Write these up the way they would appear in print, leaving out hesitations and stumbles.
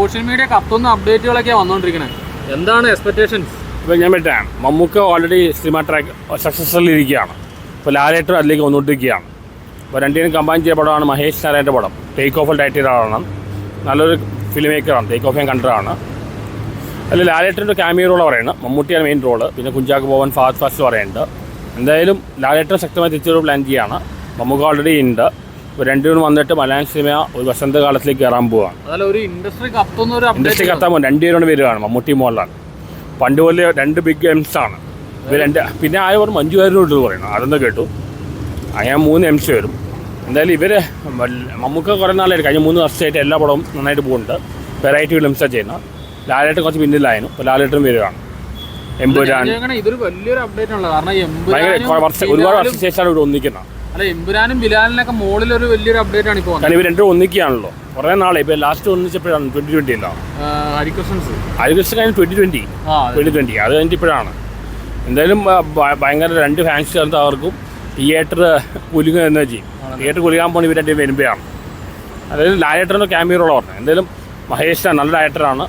Social media കത്തുന്ന അപ്ഡേറ്റുകളൊക്കെ വന്നുകൊണ്ടിരിക്കുന്നത്. എന്താണ് എക്സ്പെക്ടേഷൻസ്? ഇപ്പോൾ ഞാൻ പറ്റാം Mammukka already cinema track successful ഇരിക്കുകയാണ്. ഇപ്പോൾ ലാലേട്ടൻ അതിലേക്ക് വന്നുകൊണ്ടിരിക്കുകയാണ്. ഇപ്പോൾ രണ്ടിനും കമ്പൈൻ ചെയ്ത പടമാണ് മഹേഷ് നാരായണൻ്റെ പടം. ടേക്ക് ഓഫ് ഡയറക്റ്റ് ചെയ്ത ആളാണ്. നല്ലൊരു ഫിലിം മേക്കറാണ്. ടേക്ക് ഓഫ് ഞാൻ കണ്ടതാണ്. അതിൽ ലാലേട്ടൻ്റെ ക്യാമിയോ റോൾ പറയുന്നത്. മമ്മൂട്ടിയാണ് മെയിൻ റോള്. പിന്നെ കുഞ്ചാക്കോ ബോബൻ, ഫഹദ് ഫാസിൽ പറയുന്നുണ്ട്. എന്തായാലും ലാലേട്ടൻ ശക്തമായി തിരിച്ചൊരു പ്ലാൻ ചെയ്യുകയാണ്. മമ്മൂക്ക ഓൾറെഡി ഉണ്ട്. ഇപ്പോൾ രണ്ടുപേരും വന്നിട്ട് മലയാളം സിനിമ ഒരു വസന്തകാലത്തിലേക്ക് കയറാൻ പോവുകയാണ്. ഇൻഡസ്ട്രി കത്താൻ പോകും. രണ്ടുപേരോട് വരികയാണ്. മമ്മൂട്ടി മോഹൻലാൽ പണ്ട് പോലെ രണ്ട് ബിഗ് എംസ് ആണ് ഇവർ രണ്ട്. പിന്നെ ആയവർ മഞ്ജു വാര്യരോട് പറയുന്നത് അതൊന്നും കേട്ടു. അങ്ങനെ 3 എംസ് വരും. എന്തായാലും ഇവർ മമ്മൂക്ക കുറേ നാളായിട്ട് കഴിഞ്ഞ 3 വർഷമായിട്ട് എല്ലാ പടവും നന്നായിട്ട് പോകുന്നുണ്ട്. വെറൈറ്റി ഫിലിംസാണ് ചെയ്യുന്നത്. ലാലേട്ടൻ കുറച്ച് പിന്നിലായിരുന്നു. ഇപ്പോൾ ലാലേട്ടൻ വരികയാണ്. എമ്പുരാൻ ഇതൊരു വലിയൊരു അപ്ഡേറ്റ് ആണ്. കാരണം ഒരുപാട് വർഷം ശേഷമാണ് ഇവിടെ ഒന്നിക്കുന്നത്. എമ്പുരാനും ബിലാലിനൊക്കെ മുകളിലൊരു വലിയൊരു അപ്ഡേറ്റ് ആണ് ഇപ്പോൾ. കാരണം ഇവർ രണ്ടും ഒന്നിക്കുകയാണല്ലോ കുറേ നാളെ. ഇപ്പോൾ ലാസ്റ്റ് ഒന്നിച്ചപ്പോഴാണ് 2020 അല്ല ഹരികൃഷ്ണൻ കഴിഞ്ഞ് 2020 അത് കഴിഞ്ഞിട്ട് ഇപ്പോഴാണ്. എന്തായാലും ഭയങ്കര 2 ഫാൻസ് ചേർന്ന് അവർക്കും തിയേറ്റർ കുലുങ്ങുക എന്ന് ചെയ്യും. തിയേറ്റർ കുലുങ്ങാൻ പോകുന്ന ഇവർ രണ്ടും വരുമ്പോഴാണ്. അതായത് ലാലേട്ടറിൻ്റെ ക്യാമിയോ റോൾ പറഞ്ഞത്. എന്തായാലും മഹേഷ് നല്ല ഡയറക്ടറാണ്.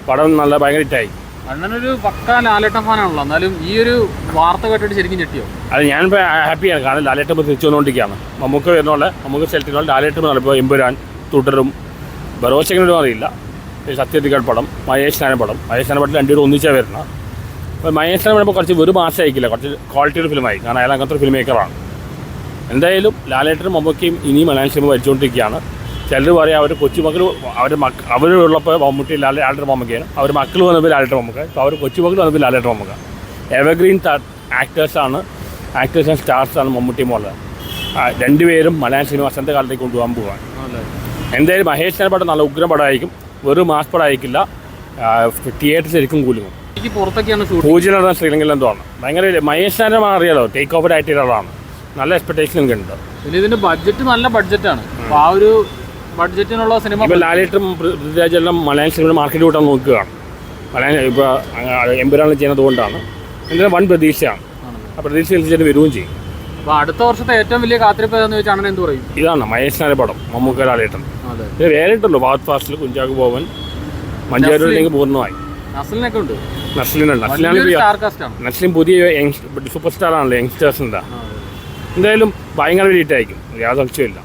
പടം നല്ല ഭയങ്കര ഹിറ്റായി. അണ്ണനൊരു പക്ക ലാലേട്ടൻ ഫാനാണല്ലോ. എന്നാലും ഈ ഒരു വാർത്ത കേട്ടിട്ട് ശരിക്കും ഞെട്ടിയോ? അത് ഞാനിപ്പോൾ ഹാപ്പിയാണ്. കാരണം ലാലേട്ടൻ ഇപ്പോൾ തിരിച്ചു വന്നുകൊണ്ടിരിക്കുകയാണ്. മമ്മൂക്ക വരുന്നോളെ നമുക്ക് സെലക്ട് ലാലേട്ടൻ ഇപ്പോൾ എമ്പുരാൻ തുടരും. ബറോച്ചെങ്കിലും അറിയില്ല. സത്യത്തികൾ പടം, മഹേഷ് നാരായണ പടം. മഹേഷ് നാരായണ പടത്തിൽ രണ്ടുപേരും ഒന്നിച്ചാണ് വരുന്നത്. അപ്പോൾ മഹേഷ് നാരായണ ഇപ്പോൾ കുറച്ച് ഒരു മാസം അയക്കില്ല. കുറച്ച് ക്വാളിറ്റിയുടെ ഫിലിമായി. കാരണം അയാൾ അങ്ങനത്തെ ഒരു ഫിലിം മേക്കറാണ്. എന്തായാലും ലാലേട്ടനും മമ്മൂക്കയും ഇനിയും മലയാളം സിനിമ ഭരിച്ചുകൊണ്ടിരിക്കുകയാണ്. ചിലർ പറയാം അവർ കൊച്ചുമക്കൾ അവരുള്ളപ്പോൾ മമ്മൂട്ടി ലാലേട്ടൻ മമ്മൂക്കയാണ്. അവർ മക്കൾ വന്നപ്പോൾ ലാലേട്ടൻ മമ്മൂക്ക. ഇപ്പോൾ അവർ കൊച്ചുമക്കൾ വന്നപ്പോൾ Lalettan Mammukka. Evergreen actors and സ്റ്റാർസാണ് മമ്മൂട്ടി മോഹൻലാൽ. രണ്ടുപേരും മലയാളം സിനിമ വസന്തകാലത്തേക്ക് കൊണ്ടുപോകാൻ പോവാണ്. എന്തായാലും മഹേഷ് നാരായണ പടം നല്ല ഉഗ്രം പടമായിരിക്കും. വെറും മാസ് പടമായിരിക്കില്ല. തിയേറ്റർ ശരിക്കും കൂലുങ്ങും. പൂജ്യം നടന്ന ശ്രീലങ്കയിൽ എന്തോ ആണ്. ഭയങ്കര മഹേഷ് നാരായണ അറിയാലോ. ടേക്ക് ഓവർ ആയിട്ട് ഒരാളാണ്. നല്ല എക്സ്പെക്ടേഷൻ ഉണ്ട്. പിന്നെ ഇതിൻ്റെ ബഡ്ജറ്റ് നല്ല ബഡ്ജറ്റാണ്. അപ്പോൾ ആ ഒരു ബഡ്ജറ്റിനുള്ള സിനിമ ഇപ്പോൾ ലാലേട്ടും പൃഥ്വിരാജെല്ലാം മലയാളം സിനിമ മാർക്കറ്റ് കൂട്ടാൻ നോക്കുകയാണ്. മലയാളം ഇപ്പോൾ എമ്പുരാനിൽ ചെയ്യുന്നത് കൊണ്ടാണ്. എന്തായാലും വൻ പ്രതീക്ഷയാണ്. ആ പ്രതീക്ഷ അനുസരിച്ച് വരികയും ചെയ്യും. അപ്പോൾ അടുത്ത വർഷത്തെ ഏറ്റവും വലിയ കാത്തിരിപ്പ് ഏതാണെന്ന് ചോദിച്ചാൽ എന്ത് പറയും? ഇതാണ് മഹേഷ് നാരായണ പടം. മമ്മൂക്ക ലാലേട്ടൻ. ഇത് വേറെ ഉണ്ടല്ലോ. ഫഹദ് ഫാസിൽ, കുഞ്ചാക്കോ ബോബൻ, മഞ്ജു വാര്യരിലേക്ക് പൂർണ്ണമായി. നസ്ലിനൊക്കെ ഉണ്ട്. നസ്ലിനുണ്ട്. നസ്ലിൻ പുതിയ സൂപ്പർ സ്റ്റാറാണല്ലോ യങ്സ്റ്റേഴ്സിൻ്റെ. എന്തായാലും ഭയങ്കര വലിയ ഹിറ്റായിരിക്കും. യാതൊരു സംശയമില്ല.